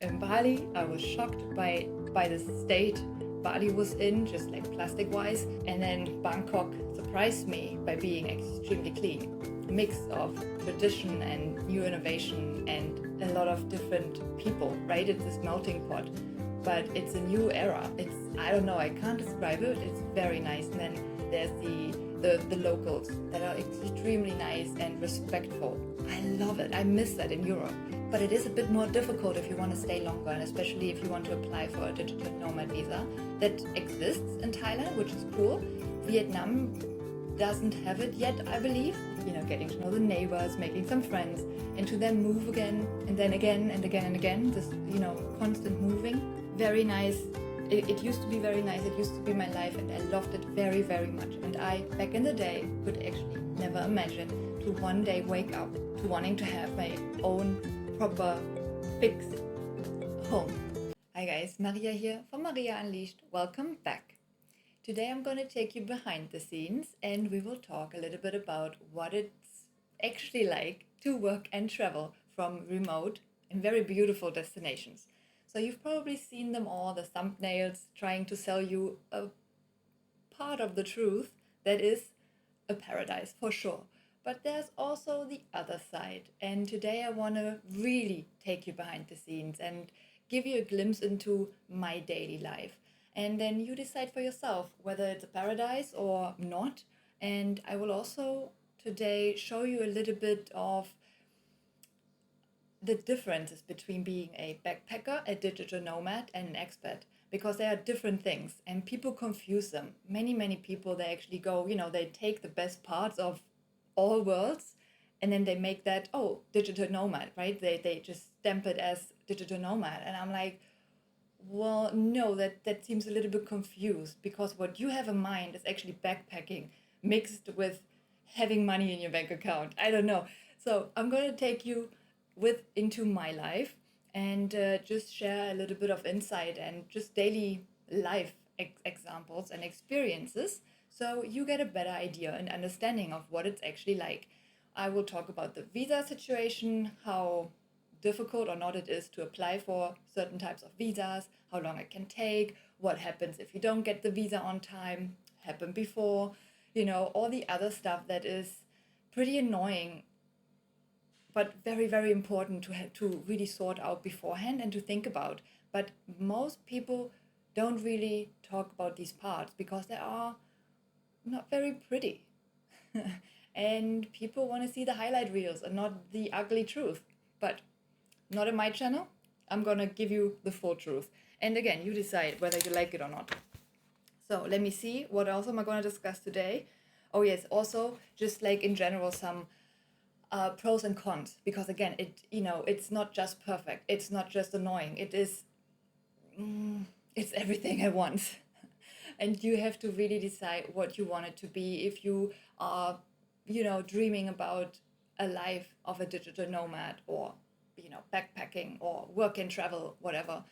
In Bali, I was shocked by the state Bali was in, just like plastic wise, and then Bangkok surprised me by being extremely clean. A mix of tradition and new innovation and a lot of different people, right? It's this melting pot, but it's a new era. I don't know, I can't describe it. It's very nice. And then there's the locals that are extremely nice and respectful. I love it. I miss that in Europe. But it is a bit more difficult if you want to stay longer, and especially if you want to apply for a digital nomad visa that exists in Thailand, which is cool. Vietnam doesn't have it yet, I believe. Getting to know the neighbors, making some friends, and to then move again, and then again, and again, and again. This, constant moving. Very nice. It used to be very nice. It used to be my life, and I loved it very, very much. And I, back in the day, could actually never imagine to one day wake up to wanting to have my own proper fixed home. Hi guys, Maria here from Maria Unleashed. Welcome back. Today I'm going to take you behind the scenes and we will talk a little bit about what it's actually like to work and travel from remote and very beautiful destinations. So you've probably seen them all, the thumbnails trying to sell you a part of the truth that is a paradise for sure. But there's also the other side. And today I want to really take you behind the scenes and give you a glimpse into my daily life. And then you decide for yourself whether it's a paradise or not. And I will also today show you a little bit of the differences between being a backpacker, a digital nomad, and an expat, because they are different things and people confuse them. Many people, they actually go, they take the best parts of all worlds and then they make that, digital nomad, right? They just stamp it as digital nomad. And I'm like, well, no, that seems a little bit confused, because what you have in mind is actually backpacking mixed with having money in your bank account. I don't know. So I'm going to take you into my life and just share a little bit of insight and just daily life examples and experiences, so you get a better idea and understanding of what it's actually like. I will talk about the visa situation, how difficult or not it is to apply for certain types of visas, how long it can take, what happens if you don't get the visa on time, happened before, all the other stuff that is pretty annoying, but very, very important to really sort out beforehand and to think about. But most people don't really talk about these parts because they are not very pretty. And people want to see the highlight reels and not the ugly truth. But not in my channel. I'm going to give you the full truth. And again, you decide whether you like it or not. So let me see, what else am I going to discuss today? Oh yes, also just like in general some pros and cons, because again, it's not just perfect. It's not just annoying. It's everything at once. And you have to really decide what you want it to be. If you are, dreaming about a life of a digital nomad, or, backpacking or work and travel, whatever,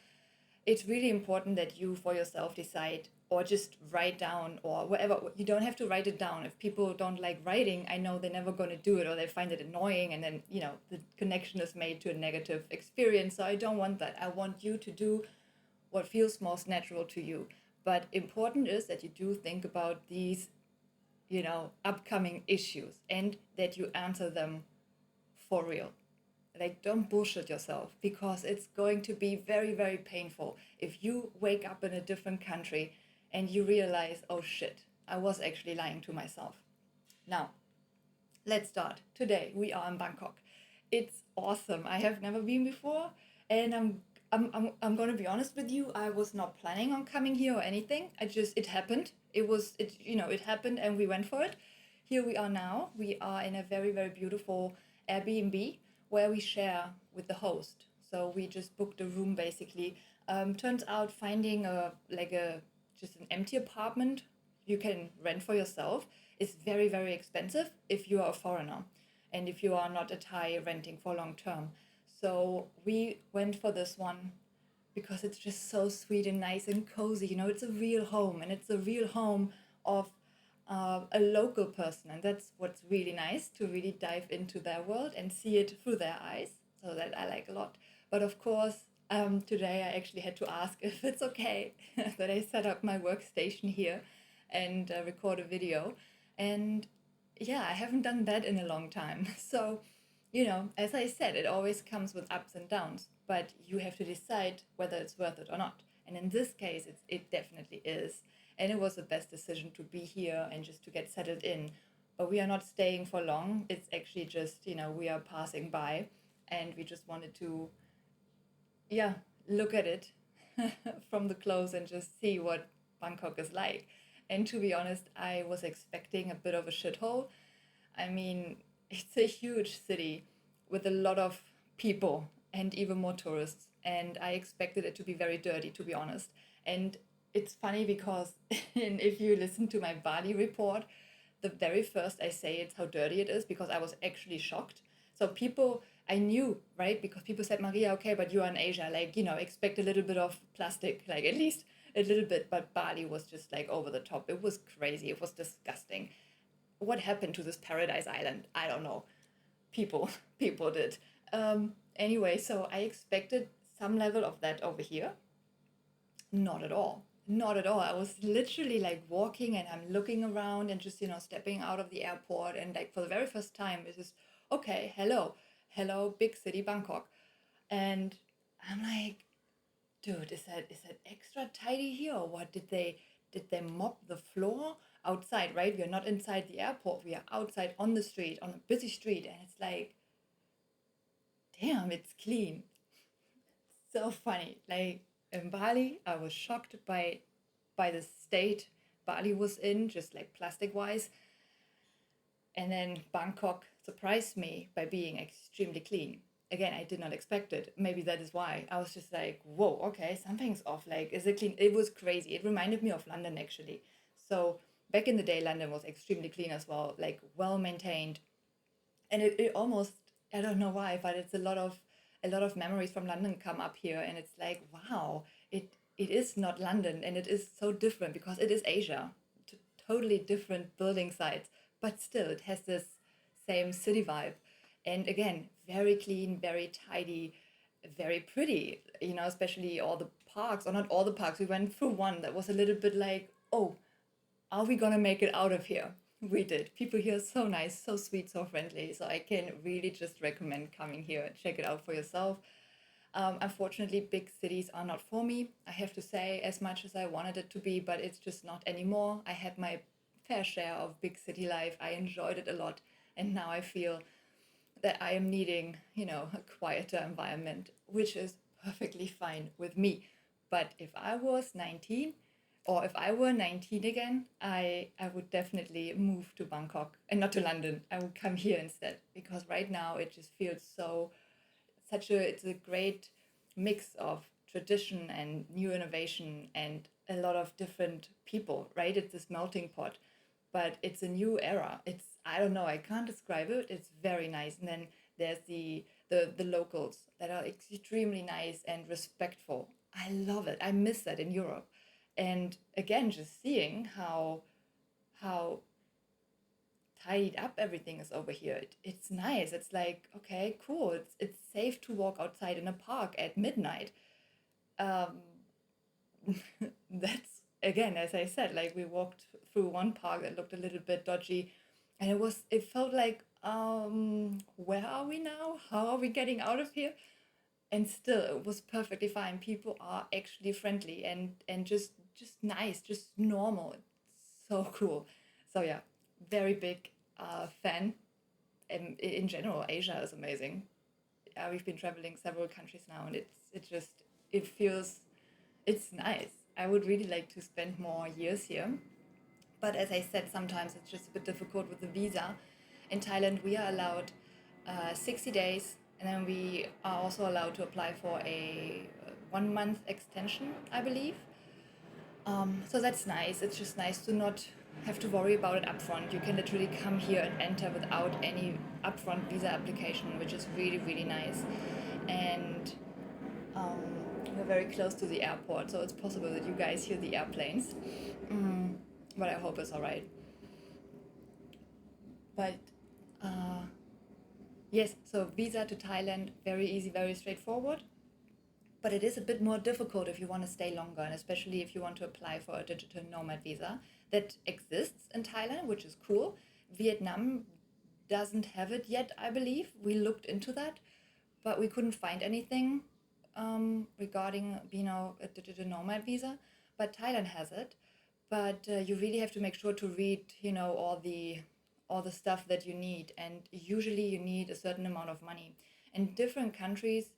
it's really important that you for yourself decide, or just write down, or whatever. You don't have to write it down. If people don't like writing, I know they're never going to do it, or they find it annoying, and then, the connection is made to a negative experience. So I don't want that. I want you to do what feels most natural to you. But important is that you do think about these, upcoming issues, and that you answer them for real. Like, don't bullshit yourself, because it's going to be very, very painful if you wake up in a different country and you realize, oh shit, I was actually lying to myself. Now, let's start. Today we are in Bangkok. It's awesome. I have never been before, and I'm going to be honest with you. I was not planning on coming here or anything. It happened. It happened and we went for it. Here we are now. We are in a very, very beautiful Airbnb where we share with the host. So we just booked a room basically. Turns out finding just an empty apartment you can rent for yourself is very, very expensive if you are a foreigner and if you are not a Thai renting for long term. So we went for this one because it's just so sweet and nice and cozy. It's a real home, and it's a real home of a local person. And that's what's really nice, to really dive into their world and see it through their eyes. So that I like a lot. But of course, Today I actually had to ask if it's okay that I set up my workstation here and record a video. And yeah, I haven't done that in a long time. So, as I said, it always comes with ups and downs, but you have to decide whether it's worth it or not. And in this case, it definitely is. And it was the best decision to be here and just to get settled in. But we are not staying for long. It's actually just, we are passing by and we just wanted to, yeah, look at it from the close and just see what Bangkok is like. And to be honest, I was expecting a bit of a shithole. I mean, it's a huge city with a lot of people and even more tourists. And I expected it to be very dirty, to be honest. And it's funny because if you listen to my Bali report, the very first I say it's how dirty it is because I was actually shocked. So people, I knew, right? Because people said, Maria, okay, but you are in Asia, like, expect a little bit of plastic, like at least a little bit. But Bali was just like over the top. It was crazy. It was disgusting. What happened to this paradise island? I don't know. People, people did. Anyway, so I expected some level of that over here. Not at all. Not at all. I was literally like walking and I'm looking around and just, stepping out of the airport. And like for the very first time, it's just, okay, hello, big city Bangkok. And I'm like, dude, is that extra tidy here or what? Did they mop the floor outside, right? We are not inside the airport. We are outside on the street, on a busy street. And it's like, damn, it's clean. So funny. Like in Bali, I was shocked by the state Bali was in, just like plastic wise. And then Bangkok surprised me by being extremely clean. Again, I did not expect it. Maybe that is why. I was just like, whoa, okay, something's off. Like, is it clean? It was crazy. It reminded me of London actually. So back in the day, London was extremely clean as well, like well maintained. And it almost, I don't know why, but it's a lot of memories from London come up here, and it's like, wow, it is not London, and it is so different because it is Asia. Totally different building sites, but still it has this same city vibe. And again, very clean, very tidy, very pretty, especially all the parks, or not all the parks. We went through one that was a little bit like, oh, are we gonna make it out of here? We did. People here are so nice, so sweet, so friendly. So I can really just recommend coming here. Check it out for yourself. Unfortunately, big cities are not for me. I have to say, as much as I wanted it to be, but it's just not anymore. I had my fair share of big city life. I enjoyed it a lot. And now I feel that I am needing, a quieter environment, which is perfectly fine with me. But if I was 19, or if I were 19 again, I would definitely move to Bangkok and not to London. I would come here instead because right now it just feels it's a great mix of tradition and new innovation and a lot of different people, right? It's this melting pot, but it's a new era. I don't know, I can't describe it. It's very nice. And then there's the locals that are extremely nice and respectful. I love it. I miss that in Europe. And again, just seeing how tidied up everything is over here. It's nice. It's like, okay, cool. It's safe to walk outside in a park at midnight. Um, that's again, as I said, like we walked through one park that looked a little bit dodgy, and it felt like, where are we now? How are we getting out of here? And still, it was perfectly fine. People are actually friendly and just nice, just normal. It's so cool. So yeah, very big fan. And in general, Asia is amazing. We've been traveling several countries now, and it feels it's nice. I would really like to spend more years here. But as I said, sometimes it's just a bit difficult with the visa. In Thailand, we are allowed 60 days, and then we are also allowed to apply for a 1 month extension, I believe. So that's nice. It's just nice to not have to worry about it upfront. You can literally come here and enter without any upfront visa application, which is really, really nice. And um, we're very close to the airport, so it's possible that you guys hear the airplanes. But I hope it's all right. But uh, yes, so visa to Thailand, very easy, very straightforward. But it is a bit more difficult if you want to stay longer, and especially if you want to apply for a digital nomad visa that exists in Thailand, which is cool. Vietnam doesn't have it yet, I believe. We looked into that, but we couldn't find anything regarding, a digital nomad visa. But Thailand has it. But you really have to make sure to read, all the stuff that you need, and usually you need a certain amount of money. And different countries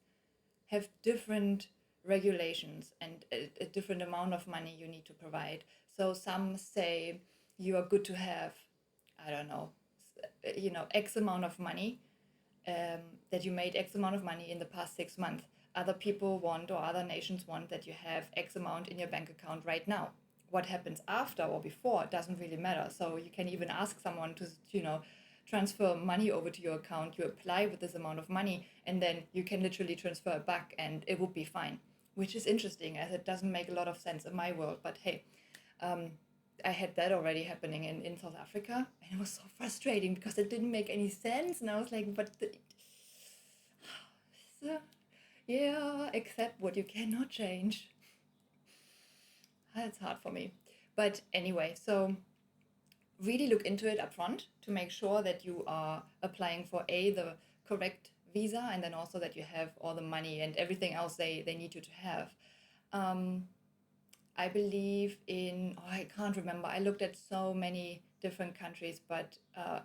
have different regulations and a different amount of money you need to provide. So some say you are good to have, I don't know, X amount of money, that you made X amount of money in the past 6 months. Other people want, or other nations want, that you have X amount in your bank account right now. What happens after or before doesn't really matter. So you can even ask someone to, transfer money over to your account. You apply with this amount of money, and then you can literally transfer it back, and it would be fine. Which is interesting, as it doesn't make a lot of sense in my world. But hey, I had that already happening in South Africa, and it was so frustrating because it didn't make any sense. And I was like, but so, yeah, accept what you cannot change. That's hard for me. But anyway, so really look into it up front to make sure that you are applying for the correct visa, and then also that you have all the money and everything else they need you to have. Um, I believe in, oh, I can't remember. I looked at so many different countries, but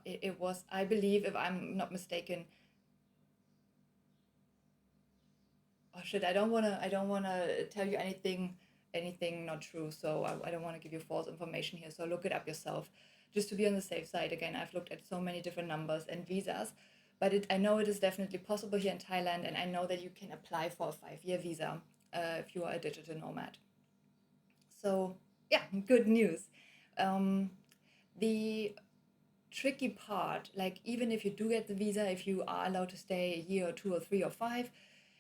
it was, I believe, if I'm not mistaken, oh shit, I don't wanna tell you anything not true. So I don't want to give you false information here. So look it up yourself, just to be on the safe side. Again, I've looked at so many different numbers and visas, but I know it is definitely possible here in Thailand, and I know that you can apply for a 5-year visa if you are a digital nomad. So yeah, good news. Um, the tricky part, like even if you do get the visa, if you are allowed to stay a year or two or three or five,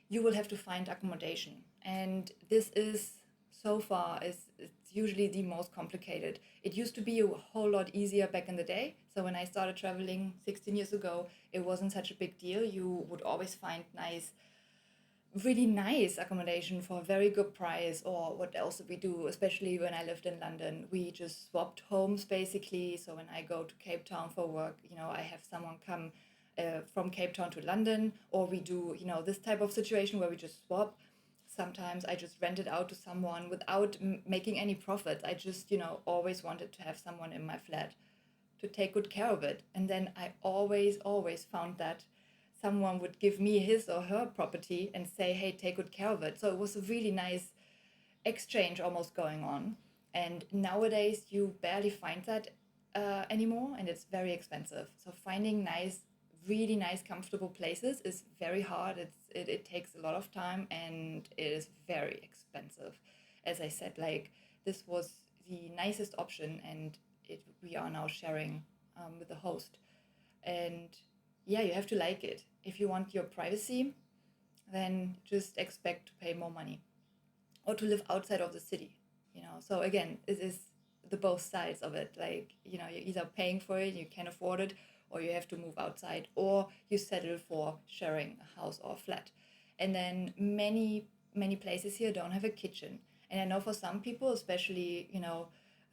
you will have to find accommodation. And this is, so far, is it's usually the most complicated. It used to be a whole lot easier back in the day. So when I started traveling 16 years ago, it wasn't such a big deal. You would always find really nice accommodation for a very good price. Or what else did we do? Especially when I lived in London, we just swapped homes basically. So when I go to Cape Town for work, I have someone come from Cape Town to London, or we do, this type of situation where we just swap. Sometimes I just rent it out to someone without making any profit. I just, always wanted to have someone in my flat to take good care of it. And then I always found that someone would give me his or her property and say, hey, take good care of it. So it was a really nice exchange almost going on. And nowadays, you barely find that anymore, and it's very expensive. So finding really nice, comfortable places is very hard. It takes a lot of time, and it is very expensive. As I said, like, this was the nicest option, and we are now sharing with the host. And yeah, you have to like it. If you want your privacy, then just expect to pay more money, or to live outside of the city. So again, it is the both sides of it. Like, you're either paying for it, you can afford it, or you have to move outside, or you settle for sharing a house or a flat. And then many places here don't have a kitchen. And I know for some people, especially,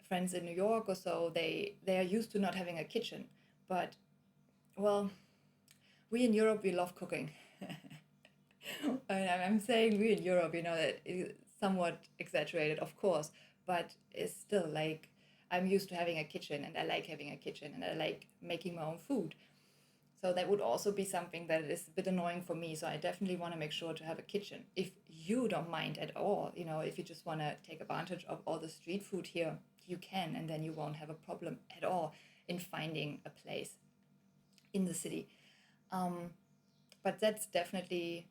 friends in New York or so, they are used to not having a kitchen. But, well, we in Europe, we love cooking. I'm saying we in Europe, that is somewhat exaggerated, of course, but it's still like, I'm used to having a kitchen, and I like having a kitchen, and I like making my own food. So that would also be something that is a bit annoying for me. So I definitely want to make sure to have a kitchen. If you don't mind at all, if you just want to take advantage of all the street food here, you can, and then you won't have a problem at all in finding a place in the city. Um, but that's definitely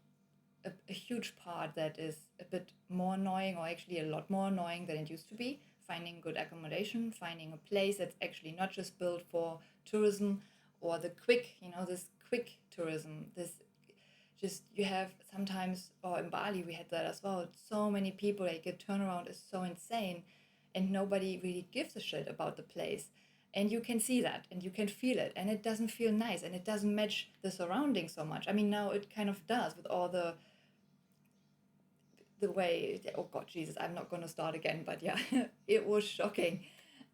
a huge part that is a bit more annoying, or actually a lot more annoying than it used to be. Finding good accommodation, finding a place that's actually not just built for tourism, or the quick, this quick tourism. This just, you have sometimes, or in Bali we had that as well. So many people, like, a turnaround is so insane, and nobody really gives a shit about the place. And you can see that, and you can feel it, and it doesn't feel nice, and it doesn't match the surroundings so much. I mean, now it kind of does with all the the way, oh God, Jesus, I'm not going to start again, but yeah, it was shocking.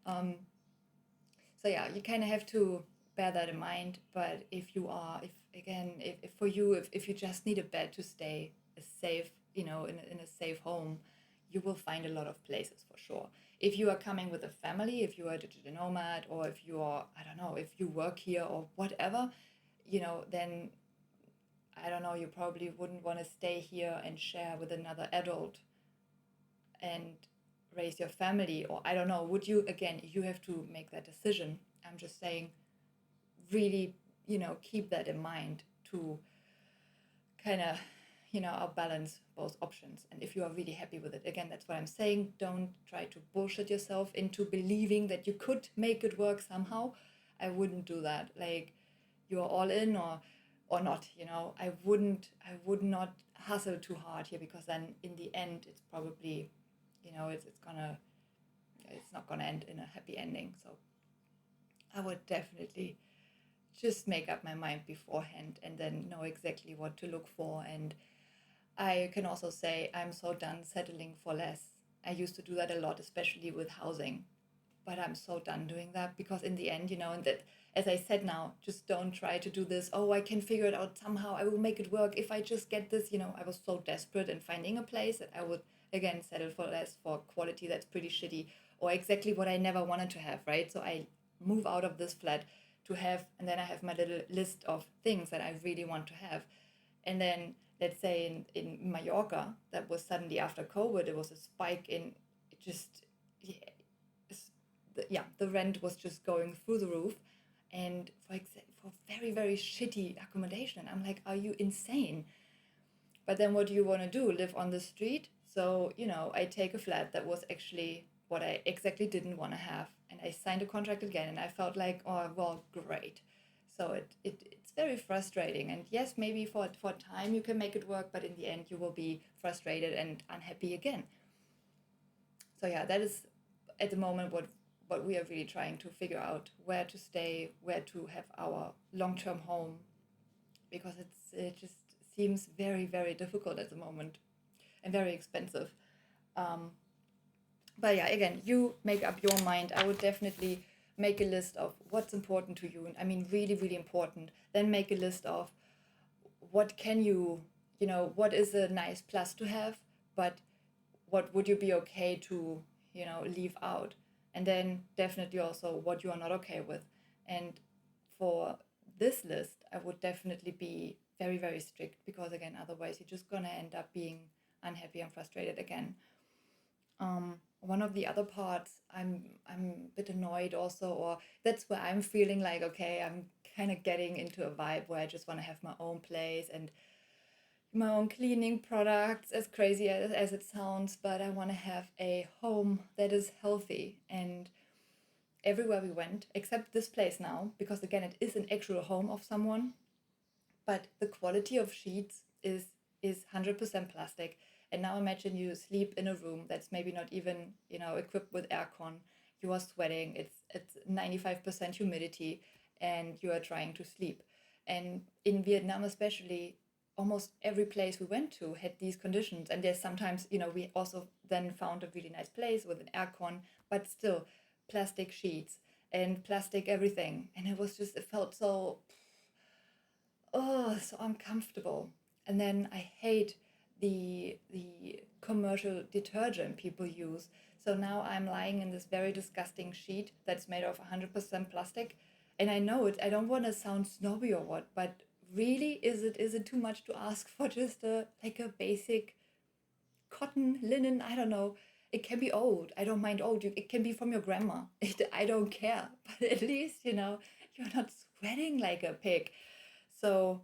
So yeah, you kind of have to bear that in mind. But if you are, if again, if for you, if you just need a bed to stay a safe, in a safe home, you will find a lot of places for sure. If you are coming with a family, if you are a digital nomad, or if you are, I don't know, if you work here or whatever, then I don't know, you probably wouldn't want to stay here and share with another adult and raise your family. Or I don't know, would you? Again, you have to make that decision. I'm just saying, really, keep that in mind to kind of, I'll balance both options. And if you are really happy with it, again, that's what I'm saying. Don't try to bullshit yourself into believing that you could make it work somehow. I wouldn't do that. Like, you're all in or not, I would not hustle too hard here, because then in the end, it's probably, it's not gonna end in a happy ending. So I would definitely just make up my mind beforehand and then know exactly what to look for. And I can also say I'm so done settling for less. I used to do that a lot, especially with housing, but I'm so done doing that, because in the end, and that, as I said now, just don't try to do this. Oh, I can figure it out somehow. I will make it work if I just get this. I was so desperate in finding a place that I would again settle for less, for quality that's pretty shitty, or exactly what I never wanted to have, right? So I move out of this flat to have, and then I have my little list of things that I really want to have. And then let's say in Mallorca, that was suddenly after COVID, it was a spike in just, the rent was just going through the roof. And for very, very shitty accommodation. I'm like, are you insane? But then what do you want to do? Live on the street? So, I take a flat that was actually what I exactly didn't want to have. And I signed a contract again, and I felt like, oh, well, great. So it's very frustrating. And yes, maybe for a time you can make it work, but in the end you will be frustrated and unhappy again. So yeah, that is at the moment what we are really trying to figure out, where to stay, where to have our long-term home, because it just seems very, very difficult at the moment and very expensive. But yeah, again, you make up your mind. I would definitely make a list of what's important to you. I mean, really, really important. Then make a list of what can you, what is a nice plus to have, but what would you be okay to, leave out? And then definitely also what you are not okay with. And for this list, I would definitely be very, very strict, because again, otherwise you're just gonna end up being unhappy and frustrated again. One of the other parts, I'm a bit annoyed also, or that's where I'm feeling like, okay, I'm kind of getting into a vibe where I just want to have my own place and my own cleaning products, as crazy as it sounds, but I want to have a home that is healthy. And everywhere we went, except this place now, because again, it is an actual home of someone, but the quality of sheets is 100% plastic. And now imagine you sleep in a room that's maybe not even, equipped with aircon. You are sweating. It's 95% humidity, and you are trying to sleep. And in Vietnam, especially, almost every place we went to had these conditions. And there's sometimes, we also then found a really nice place with an aircon, but still plastic sheets and plastic everything. And it felt so, oh, so uncomfortable. And then I hate the commercial detergent people use. So now I'm lying in this very disgusting sheet that's made of 100% plastic. And I know it, I don't want to sound snobby or what, but really, is it too much to ask for just a basic cotton, linen? I don't know. It can be old. I don't mind old. It can be from your grandma. I don't care. But at least, you're not sweating like a pig. So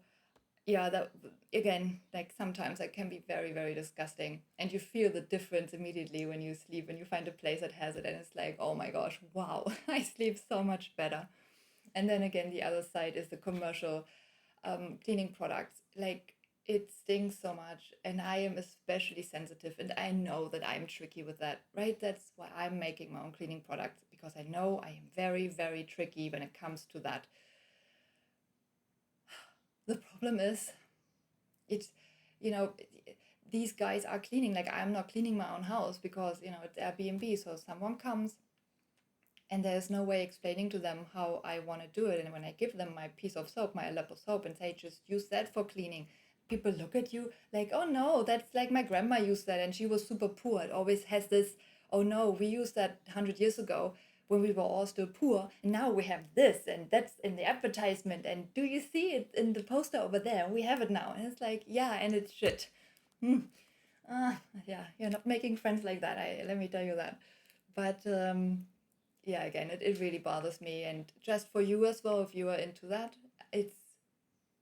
yeah, that again, like sometimes that can be very, very disgusting. And you feel the difference immediately when you sleep and you find a place that has it, and it's like, oh my gosh, wow, I sleep so much better. And then again, the other side is the commercial cleaning products. Like, it stings so much, and I am especially sensitive, and I know that I'm tricky with that, right? That's why I'm making my own cleaning products, because I know I am very, very tricky when it comes to that. The problem is, it's, you know, these guys are cleaning. Like, I'm not cleaning my own house because, you know, it's Airbnb. So someone comes and there's no way explaining to them how I want to do it. And when I give them my piece of soap, my Aleppo soap, and say, just use that for cleaning, people look at you like, oh no, that's like my grandma used that and she was super poor. It always has this, oh no, we used that 100 years ago when we were all still poor. And now we have this, and that's in the advertisement. And do you see it in the poster over there? We have it now. And it's like, yeah, and it's shit. Hmm. Yeah, you're not making friends like that. Let me tell you that. But yeah, again, it really bothers me. And just for you as well, if you are into that, it's,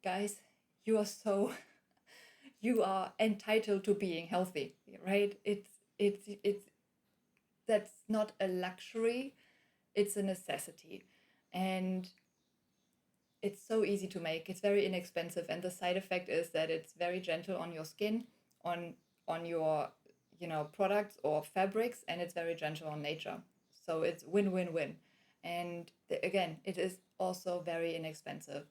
guys, you are so, you are entitled to being healthy, right? It's, that's not a luxury, it's a necessity. And it's so easy to make. It's very inexpensive, and the side effect is that it's very gentle on your skin, on your, you know, products or fabrics, and it's very gentle on nature. So it's win-win-win. And again, it is also very inexpensive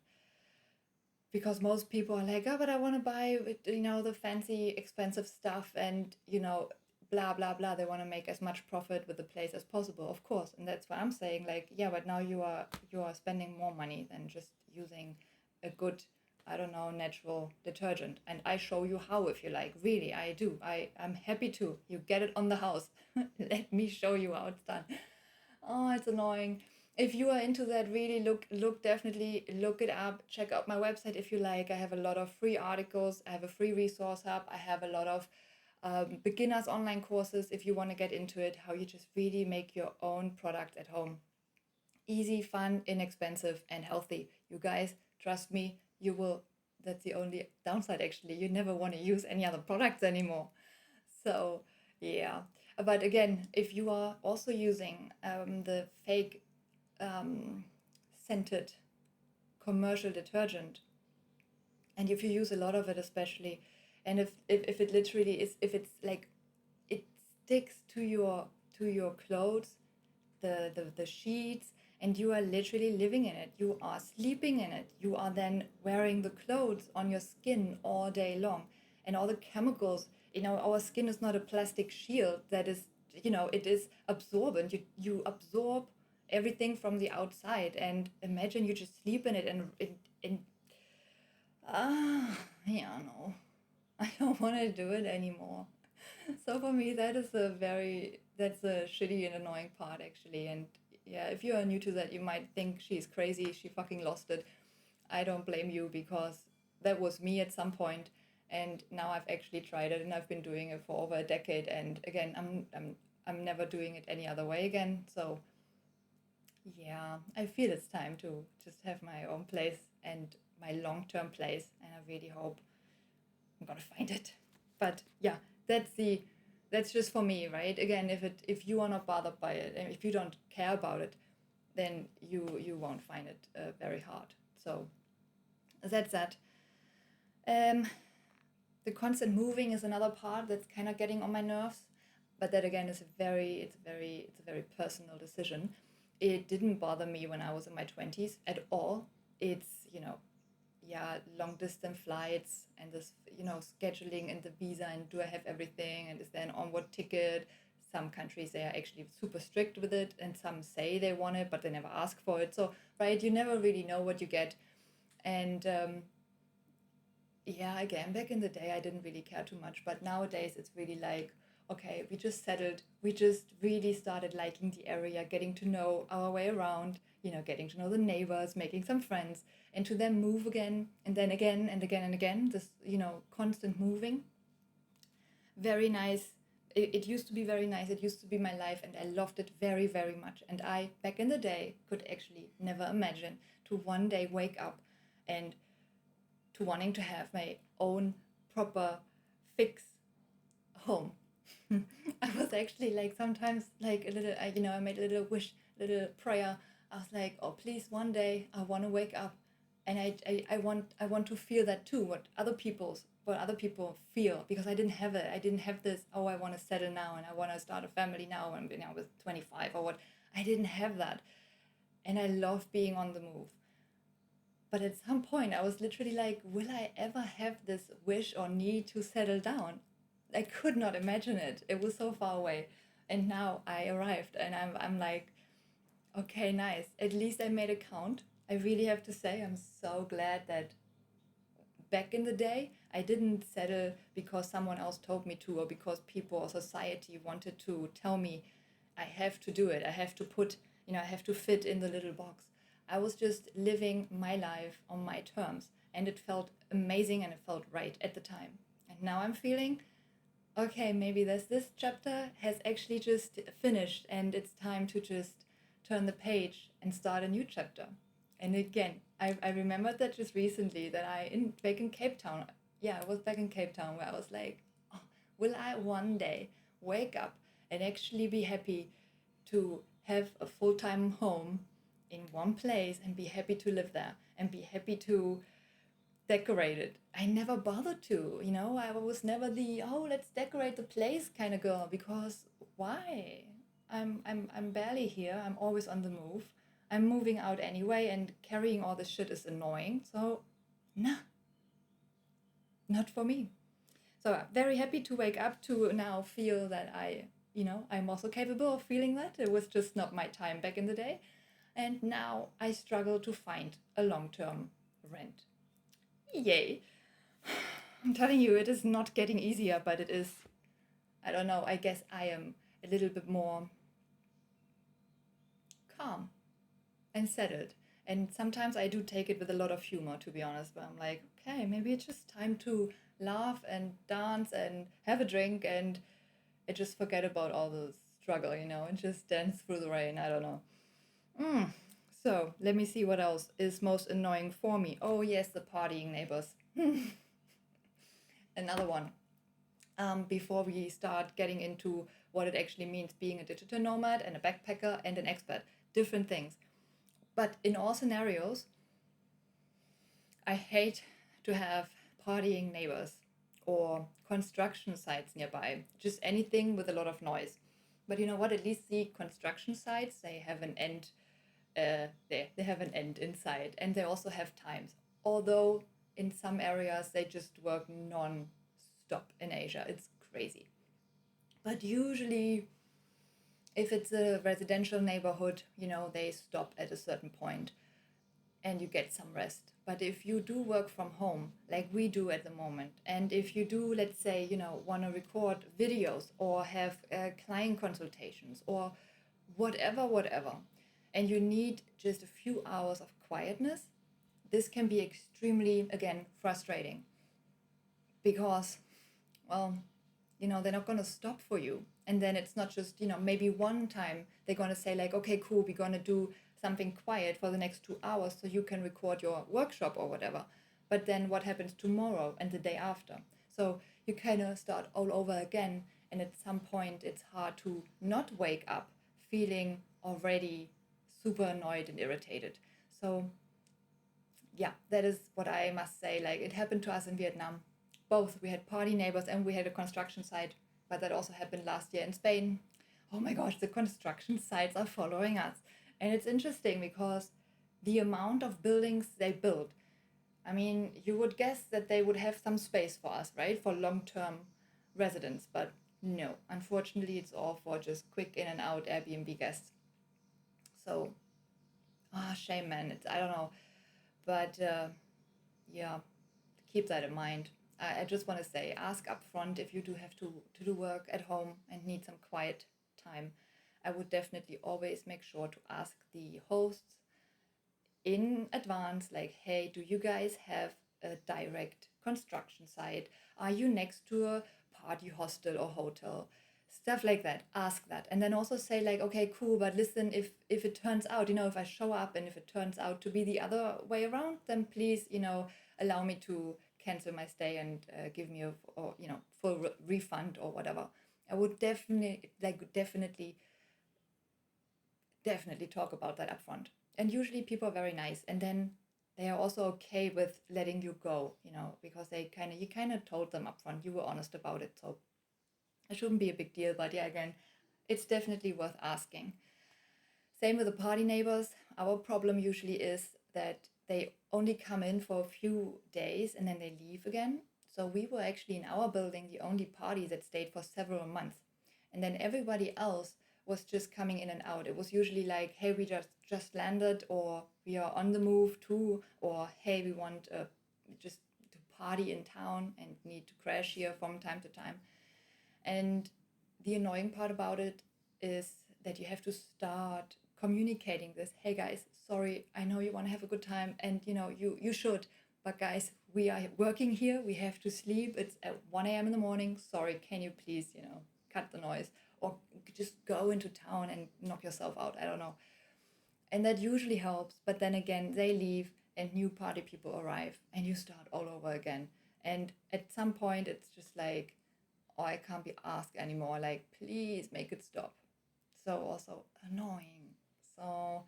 because most people are like, oh, but I want to buy, you know, the fancy expensive stuff, and, you know, blah blah blah. They want to make as much profit with the place as possible, of course. And that's why I'm saying, like, yeah, but now you are spending more money than just using a good, I don't know, natural detergent. And I show you how, if you like. Really, I do. I'm happy to. You get it on the house. Let me show you how it's done. Oh, it's annoying. If you are into that, really definitely look it up. Check out my website if you like. I have a lot of free articles. I have a free resource hub. I have a lot of beginners online courses if you want to get into it, how you just really make your own product at home. Easy, fun, inexpensive, and healthy. You guys, trust me, you will. That's the only downside, actually. You never want to use any other products anymore. So, yeah. But again, if you are also using the fake um, scented commercial detergent, and if you use a lot of it, especially, and if it literally is, if it's like, it sticks to your clothes, the sheets, and you are literally living in it, you are sleeping in it, you are then wearing the clothes on your skin all day long, and all the chemicals, you know, our skin is not a plastic shield that is, you know, it is absorbent. You absorb everything from the outside, and imagine you just sleep in it, and yeah, no, I don't want to do it anymore. So for me, that's a shitty and annoying part, actually. And yeah, if you are new to that, you might think she's crazy, she fucking lost it. I don't blame you, because that was me at some point, and now I've actually tried it, and I've been doing it for over a decade. And again, I'm never doing it any other way again. So yeah, I feel it's time to just have my own place and my long-term place, and I really hope I'm gonna find it. But yeah, that's just for me, right? Again, if you are not bothered by it, and if you don't care about it, then you won't find it very hard. So that's that. Um, the constant moving is another part that's kind of getting on my nerves, but that again is it's a very personal decision. It didn't bother me when I was in my 20s at all. It's, you know, yeah, long distance flights, and this, you know, scheduling and the visa, and do I have everything, and is there an onward ticket. Some countries, they are actually super strict with it, and some say they want it but they never ask for it. So right, you never really know what you get. And yeah, again, back in the day, I didn't really care too much, but nowadays it's really like, okay, we just settled, we just really started liking the area, getting to know our way around, you know, getting to know the neighbors, making some friends, and to then move again, and then again and again and again, this, you know, constant moving. Very nice. It used to be very nice. It used to be my life, and I loved it very, very much. And I, back in the day, could actually never imagine to one day wake up and to wanting to have my own proper fix home. I was actually like sometimes like a little, you know, I made a little wish, little prayer. I was like, oh, please, one day I want to wake up, and I want to feel that too. What other people feel, because I didn't have it. I didn't have this. Oh, I want to settle now, and I want to start a family now, and I was 25 or what. I didn't have that, and I love being on the move. But at some point, I was literally like, will I ever have this wish or need to settle down? I could not imagine it. It was so far away. And now I arrived and I'm like, okay, nice. At least I made a count. I really have to say, I'm so glad that back in the day, I didn't settle because someone else told me to or because people or society wanted to tell me I have to do it. I have to put, I have to fit in the little box. I was just living my life on my terms and it felt amazing and it felt right at the time. And now I'm feeling, okay, maybe this chapter has actually just finished and it's time to just turn the page and start a new chapter. And again, I remembered that just recently that back in Cape Town, yeah, I was back in Cape Town where I was like, oh, will I one day wake up and actually be happy to have a full-time home in one place and be happy to live there and be happy to decorate it? I never bothered to, I was never the, oh, let's decorate the place kind of girl, because why? I'm barely here. I'm always on the move. I'm moving out anyway, and carrying all this shit is annoying. So, nah, not for me. So I'm very happy to wake up to now feel that I'm also capable of feeling that. It was just not my time back in the day. And now I struggle to find a long-term rent. Yay. I'm telling you, it is not getting easier, but it is, I don't know, I guess I am a little bit more calm and settled. And sometimes I do take it with a lot of humor, to be honest, but I'm like, okay, maybe it's just time to laugh and dance and have a drink and I just forget about all the struggle, and just dance through the rain. I don't know. So let me see what else is most annoying for me. Oh, yes, the partying neighbors. Another one. Before we start getting into what it actually means being a digital nomad and a backpacker and an expat. Different things. But in all scenarios, I hate to have partying neighbors or construction sites nearby, just anything with a lot of noise. But you know what? At least the construction sites, they have an end. They have an end in sight, and they also have times. Although in some areas they just work non-stop in Asia. It's crazy. But usually, if it's a residential neighborhood, they stop at a certain point and you get some rest. But if you do work from home, like we do at the moment, and if you do, let's say, want to record videos or have client consultations or whatever, and you need just a few hours of quietness, this can be extremely, again, frustrating because, well, they're not going to stop for you. And then it's not just, maybe one time they're going to say like, okay, cool, we're going to do something quiet for the next 2 hours so you can record your workshop or whatever. But then what happens tomorrow and the day after? So you kind of start all over again. And at some point, it's hard to not wake up feeling already super annoyed and irritated. So yeah, that is what I must say. Like, it happened to us in Vietnam. Both, we had party neighbors and we had a construction site, but that also happened last year in Spain. Oh my gosh, the construction sites are following us. And it's interesting because the amount of buildings they build, I mean, you would guess that they would have some space for us, right? For long-term residents, but no, unfortunately, it's all for just quick in and out Airbnb guests. So, shame, man. I don't know. But yeah, keep that in mind. I just want to say, ask upfront if you do have to do work at home and need some quiet time. I would definitely always make sure to ask the hosts in advance, like, hey, do you guys have a direct construction site? Are you next to a party hostel or hotel? Stuff like that. Ask that. And then also say like, okay, cool, but listen, if it turns out, if I show up and if it turns out to be the other way around, then please, allow me to cancel my stay and give me a or full refund or whatever. I would definitely talk about that upfront. And usually people are very nice, and then they are also okay with letting you go, because you kind of told them upfront, you were honest about it, so it shouldn't be a big deal. But yeah, again, it's definitely worth asking. Same with the party neighbors. Our problem usually is that they only come in for a few days and then they leave again. So we were actually in our building the only party that stayed for several months. And then everybody else was just coming in and out. It was usually like, hey, we just landed, or we are on the move too, or hey, we want just to party in town and need to crash here from time to time. And the annoying part about it is that you have to start communicating this. Hey guys, sorry, I know you want to have a good time, and you should, but guys, we are working here. We have to sleep. It's at 1 a.m. in the morning. Sorry, can you please, cut the noise, or just go into town and knock yourself out. I don't know. And that usually helps. But then again, they leave and new party people arrive and you start all over again. And at some point, it's just like, oh, I can't be asked anymore. Like, please make it stop. So also annoying. So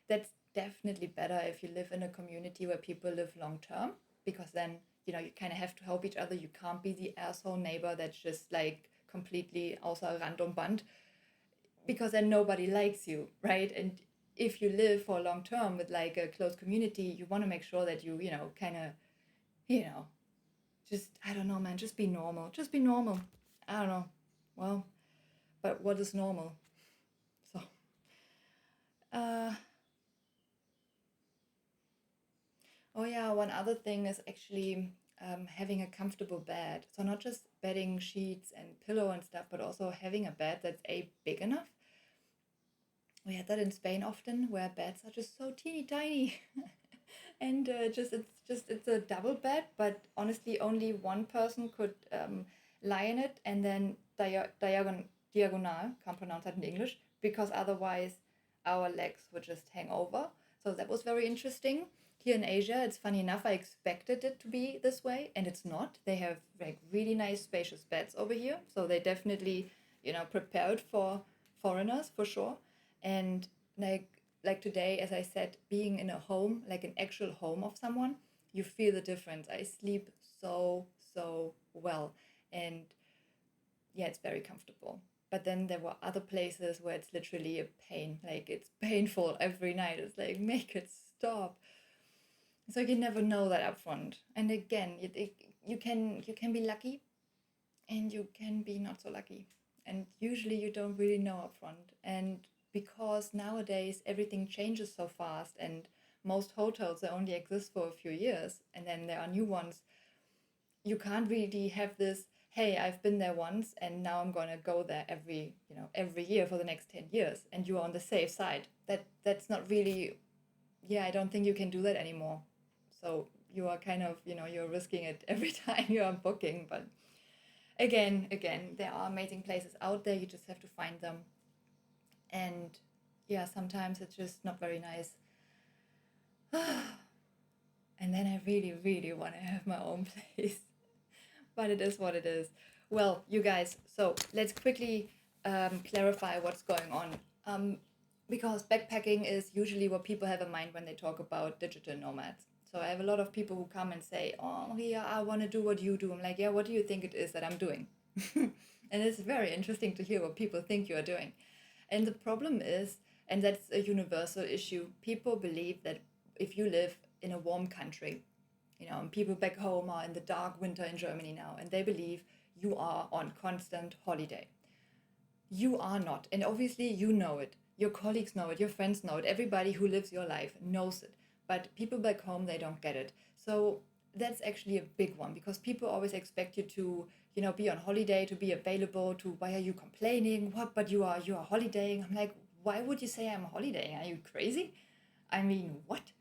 that's definitely better if you live in a community where people live long term, because then, you kind of have to help each other. You can't be the asshole neighbor that's just like completely außer Rand und Band, because then nobody likes you, right? And if you live for long term with like a close community, you want to make sure that you, kind of, you know, just, I don't know, man, just be normal. Just be normal. I don't know. Well, but what is normal? So, uh, oh yeah, one other thing is actually having a comfortable bed. So not just bedding sheets and pillow and stuff, but also having a bed that's big enough. We had that in Spain often, where beds are just so teeny tiny, and it's a double bed, but honestly, only one person could lie in it, and then diagonal, can't pronounce that in English, because otherwise our legs would just hang over. So that was very interesting. Here in Asia, it's funny enough, I expected it to be this way, and it's not. They have like really nice spacious beds over here, so they definitely, prepared for foreigners for sure. And like today, as I said, being in a home, like an actual home of someone, you feel the difference. I sleep so well, and yeah, it's very comfortable. But then there were other places where it's literally a pain. Like it's painful every night. It's like, make it stop. So you never know that upfront. And again, you can be lucky, and you can be not so lucky. And usually you don't really know upfront. And because nowadays everything changes so fast, and most hotels they only exist for a few years, and then there are new ones, you can't really have this, hey, I've been there once and now I'm gonna go there every year for the next 10 years, and you are on the safe side. That's not really, yeah, I don't think you can do that anymore. So you are kind of, you're risking it every time you are booking. But again, there are amazing places out there. You just have to find them. And yeah, sometimes it's just not very nice. And then I really, really want to have my own place. But it is what it is. Well, you guys, so let's quickly clarify what's going on. Because backpacking is usually what people have in mind when they talk about digital nomads. So I have a lot of people who come and say, oh, yeah, I want to do what you do. I'm like, yeah, what do you think it is that I'm doing? And it's very interesting to hear what people think you are doing. And the problem is, and that's a universal issue, people believe that if you live in a warm country, and people back home are in the dark winter in Germany now, and they believe you are on constant holiday. You are not. And obviously you know it. Your colleagues know it. Your friends know it. Everybody who lives your life knows it. But people back home, they don't get it. So that's actually a big one, because people always expect you to, be on holiday, to be available, to, why are you complaining? What? But you are holidaying. I'm like, why would you say I'm holidaying? Are you crazy? I mean, what?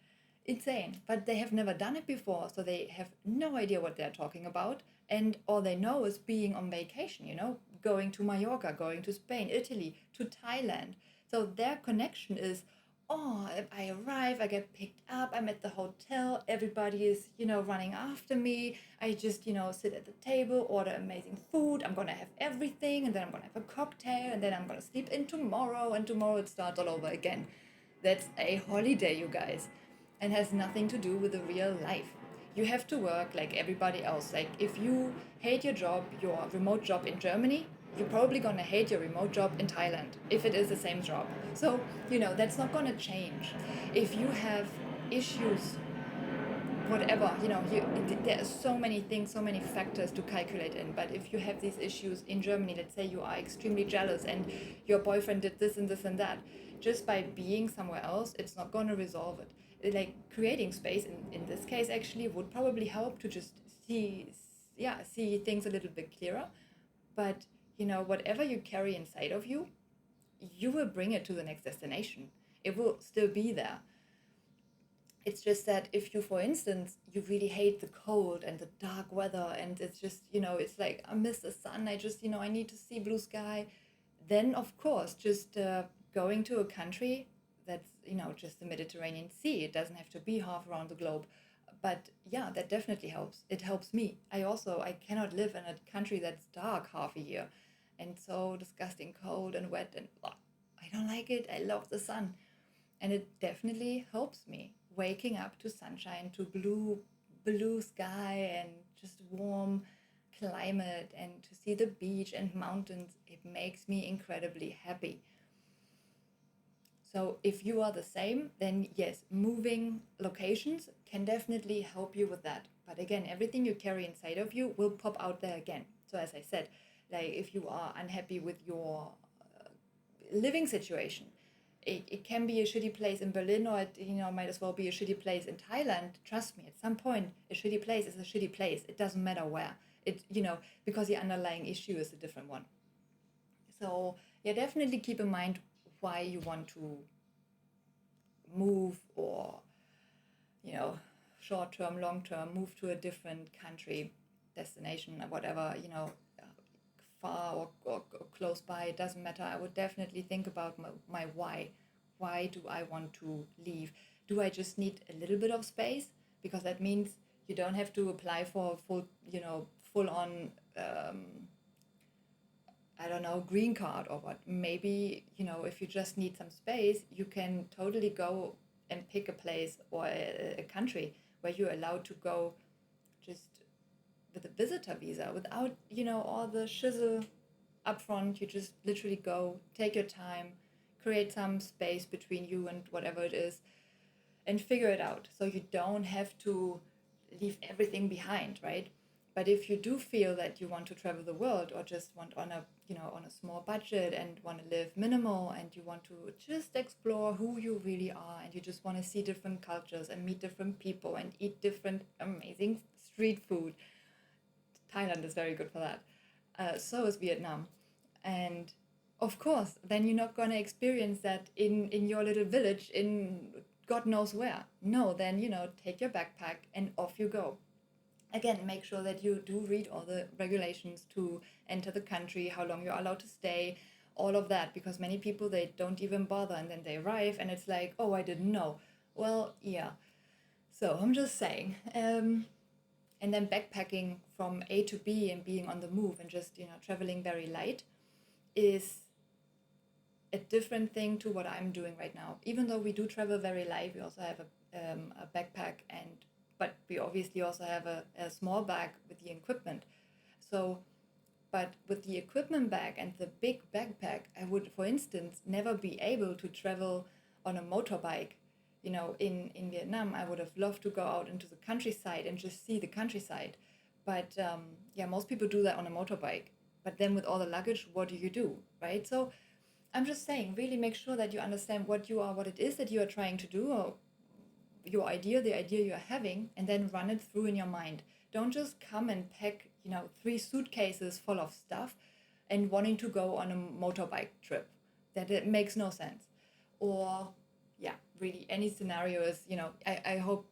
Insane. But they have never done it before, so they have no idea what they're talking about. And all they know is being on vacation, going to Mallorca, going to Spain, Italy, to Thailand. So their connection is, oh, I arrive, I get picked up, I'm at the hotel, everybody is, running after me. I just, sit at the table, order amazing food, I'm gonna have everything, and then I'm gonna have a cocktail, and then I'm gonna sleep in tomorrow, and tomorrow it starts all over again. That's a holiday, you guys, and has nothing to do with the real life. You have to work like everybody else. Like if you hate your remote job in Germany, you're probably gonna hate your remote job in Thailand if it is the same job. So, that's not gonna change. If you have issues whatever, there are so many things, so many factors to calculate in. But if you have these issues in Germany, let's say you are extremely jealous and your boyfriend did this and this and that, just by being somewhere else, it's not going to resolve it. Like creating space in this case actually would probably help to just see things a little bit clearer. But whatever you carry inside of you, you will bring it to the next destination. It will still be there. It's just that if you, for instance, you really hate the cold and the dark weather, and it's just, it's like, I miss the sun, I just, I need to see blue sky, then of course, just going to a country that's, just the Mediterranean Sea, it doesn't have to be half around the globe. But yeah, that definitely helps. It helps me. I cannot live in a country that's dark half a year and so disgusting cold and wet, and I don't like it. I love the sun. And it definitely helps me waking up to sunshine, to blue sky and just warm climate, and to see the beach and mountains. It makes me incredibly happy. So if you are the same, then yes, moving locations can definitely help you with that. But again, everything you carry inside of you will pop out there again. So as I said, like if you are unhappy with your living situation, it can be a shitty place in Berlin, or it might as well be a shitty place in Thailand. Trust me, at some point, a shitty place is a shitty place. It doesn't matter where. Because the underlying issue is a different one. So yeah, definitely keep in mind why you want to move, or short term, long term, move to a different country, destination, or whatever, far or close by, it doesn't matter. I would definitely think about my why. Why do I want to leave? Do I just need a little bit of space? Because that means you don't have to apply for a full on I don't know, green card or what. Maybe, if you just need some space, you can totally go and pick a place or a country where you're allowed to go just with a visitor visa without, all the shizzle up front. You just literally go, take your time, create some space between you and whatever it is, and figure it out. So you don't have to leave everything behind, right? But if you do feel that you want to travel the world, or just want on a small budget and want to live minimal, and you want to just explore who you really are, and you just want to see different cultures and meet different people and eat different amazing street food, Thailand is very good for that. So is Vietnam. And of course, then you're not going to experience that in your little village in God knows where. No, then, take your backpack and off you go. Again, make sure that you do read all the regulations to enter the country, how long you're allowed to stay, all of that, because many people, they don't even bother, and then they arrive and it's like, oh, I didn't know. Well, yeah. So I'm just saying. And then backpacking from A to B and being on the move and just, traveling very light is a different thing to what I'm doing right now. Even though we do travel very light, we also have a backpack, but we obviously also have a small bag with the equipment. So, but with the equipment bag and the big backpack, I would, for instance, never be able to travel on a motorbike. In Vietnam, I would have loved to go out into the countryside and just see the countryside. But most people do that on a motorbike. But then with all the luggage, what do, right? So I'm just saying, really make sure that you understand what it is that you are trying to do, or the idea you're having, and then run it through in your mind. Don't just come and pack, 3 suitcases full of stuff and wanting to go on a motorbike trip. That it makes no sense. Or, yeah, really, any scenario is, I hope,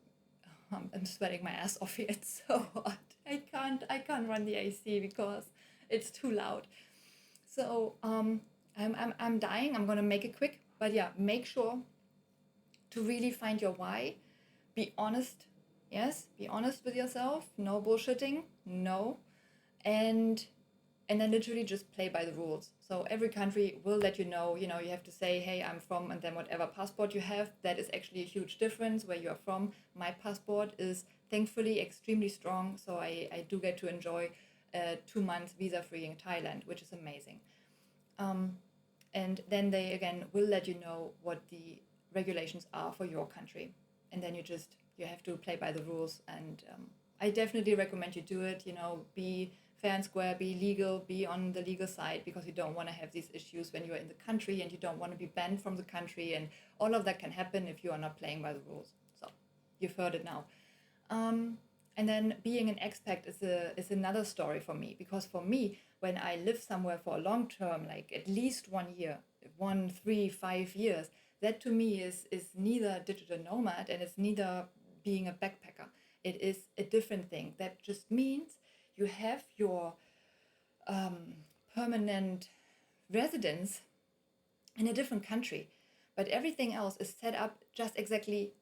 I'm sweating my ass off here. It's so hot. I can't run the AC because it's too loud. So, I'm dying. I'm gonna make it quick, but yeah, make sure to really find your why. Be honest. Yes, be honest with yourself. No bullshitting. No. And then literally just play by the rules. So every country will let you know, you have to say, hey, I'm from, and then whatever passport you have, that is actually a huge difference where you are from. My passport is thankfully extremely strong, so I do get to enjoy 2 months visa-free in Thailand, which is amazing. And then they, again, will let you know what the regulations are for your country. And then you just, you have to play by the rules. And I definitely recommend you do it. Be fair and square, be legal, be on the legal side, because you don't want to have these issues when you're in the country, and you don't want to be banned from the country, and all of that can happen if you are not playing by the rules. So you've heard it now. And then being an expat is another story for me, because for me, when I live somewhere for a long term, like at least 1 year, 1, 3, 5 years, that to me is neither digital nomad, and it's neither being a backpacker. It is a different thing. That just means you have your permanent residence in a different country, but everything else is set up just exactly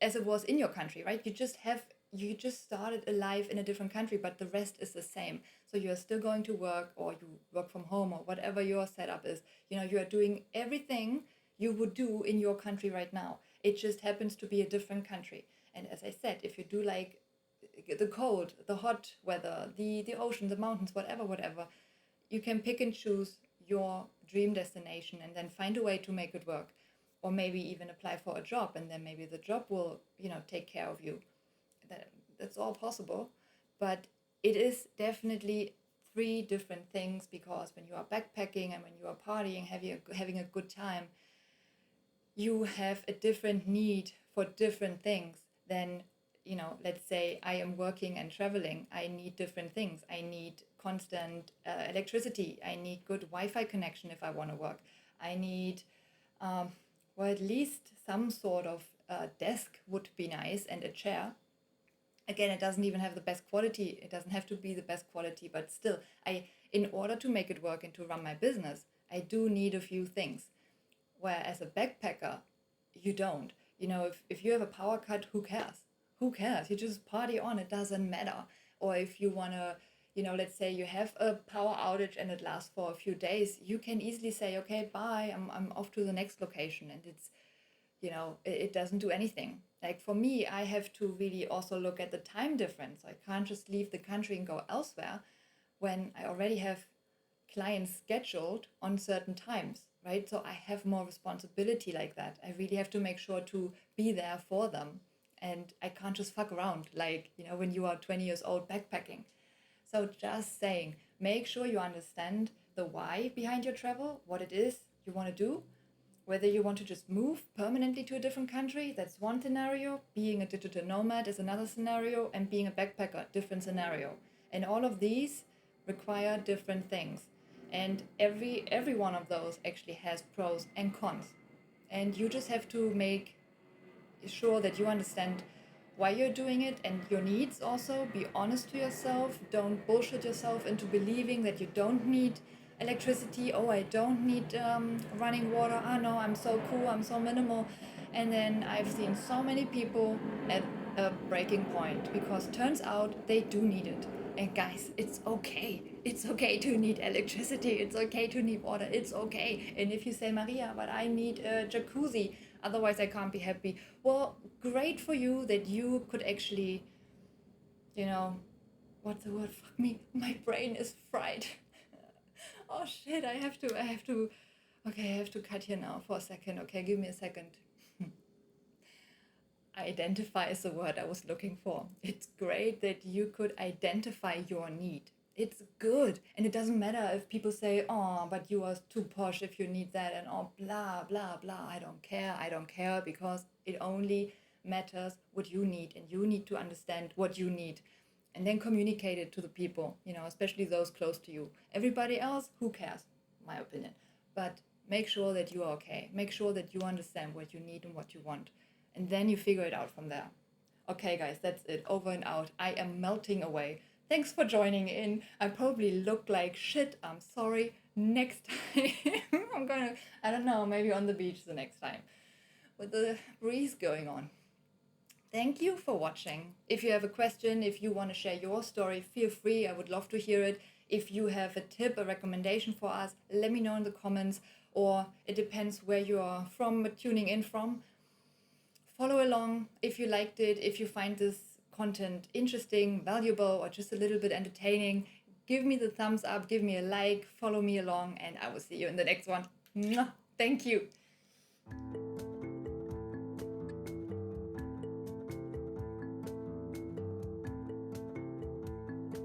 as it was in your country, right? You just started a life in a different country, but the rest is the same. So you're still going to work, or you work from home, or whatever your setup is. You are doing everything you would do in your country right now. It just happens to be a different country. And as I said, if you do like the cold, the hot weather, the ocean, the mountains, whatever, you can pick and choose your dream destination and then find a way to make it work. Or maybe even apply for a job, and then maybe the job will, take care of you. That's all possible. But it is definitely 3 different things, because when you are backpacking and when you are partying, having a good time, you have a different need for different things than, let's say I am working and traveling. I need different things. I need constant electricity. I need good Wi-Fi connection if I want to work. I need, well, at least some sort of desk would be nice, and a chair. Again, it doesn't even have the best quality. It doesn't have to be the best quality, but still, in order to make it work and to run my business, I do need a few things. Where as a backpacker, you don't. If you have a power cut, who cares? Who cares? You just party on, it doesn't matter. Or if you want to, let's say you have a power outage and it lasts for a few days, you can easily say, okay, bye, I'm off to the next location. And it's, it doesn't do anything. Like for me, I have to really also look at the time difference. I can't just leave the country and go elsewhere when I already have clients scheduled on certain times, right? So I have more responsibility like that. I really have to make sure to be there for them. And I can't just fuck around like, when you are 20 years old backpacking. So just saying, make sure you understand the why behind your travel, what it is you want to do. Whether you want to just move permanently to a different country, that's one scenario. Being a digital nomad is another scenario. And being a backpacker, different scenario. And all of these require different things. And every one of those actually has pros and cons. And you just have to make sure that you understand why you're doing it and your needs also. Be honest to yourself. Don't bullshit yourself into believing that you don't need electricity. Oh, I don't need running water. Oh no, I'm so cool, I'm so minimal. And then I've seen so many people at a breaking point, because turns out they do need it. And guys, it's okay. It's okay to need electricity. It's okay to need water. It's okay. And if you say, Maria, but I need a jacuzzi, otherwise I can't be happy. Well, great for you that you could actually, what's the word? Fuck me. My brain is fried. Oh shit, I have to, okay, I have to cut here now for a second. Okay, give me a second. Identify is the word I was looking for. It's great that you could identify your need. It's good. And it doesn't matter if people say, oh, but you are too posh if you need that, and oh, blah, blah, blah. I don't care, because it only matters what you need, and you need to understand what you need and then communicate it to the people, especially those close to you. Everybody else, who cares? My opinion. But make sure that you are okay. Make sure that you understand what you need and what you want. And then you figure it out from there. Okay, guys, that's it. Over and out. I am melting away. Thanks for joining in. I probably look like shit. I'm sorry. Next time, I don't know, maybe on the beach the next time with the breeze going on. Thank you for watching. If you have a question, if you want to share your story, feel free. I would love to hear it. If you have a tip, a recommendation for us, let me know in the comments, or it depends where you are from, tuning in from. Follow along if you liked it, if you find this content interesting, valuable, or just a little bit entertaining. Give me the thumbs up, give me a like, follow me along, and I will see you in the next one. Thank you.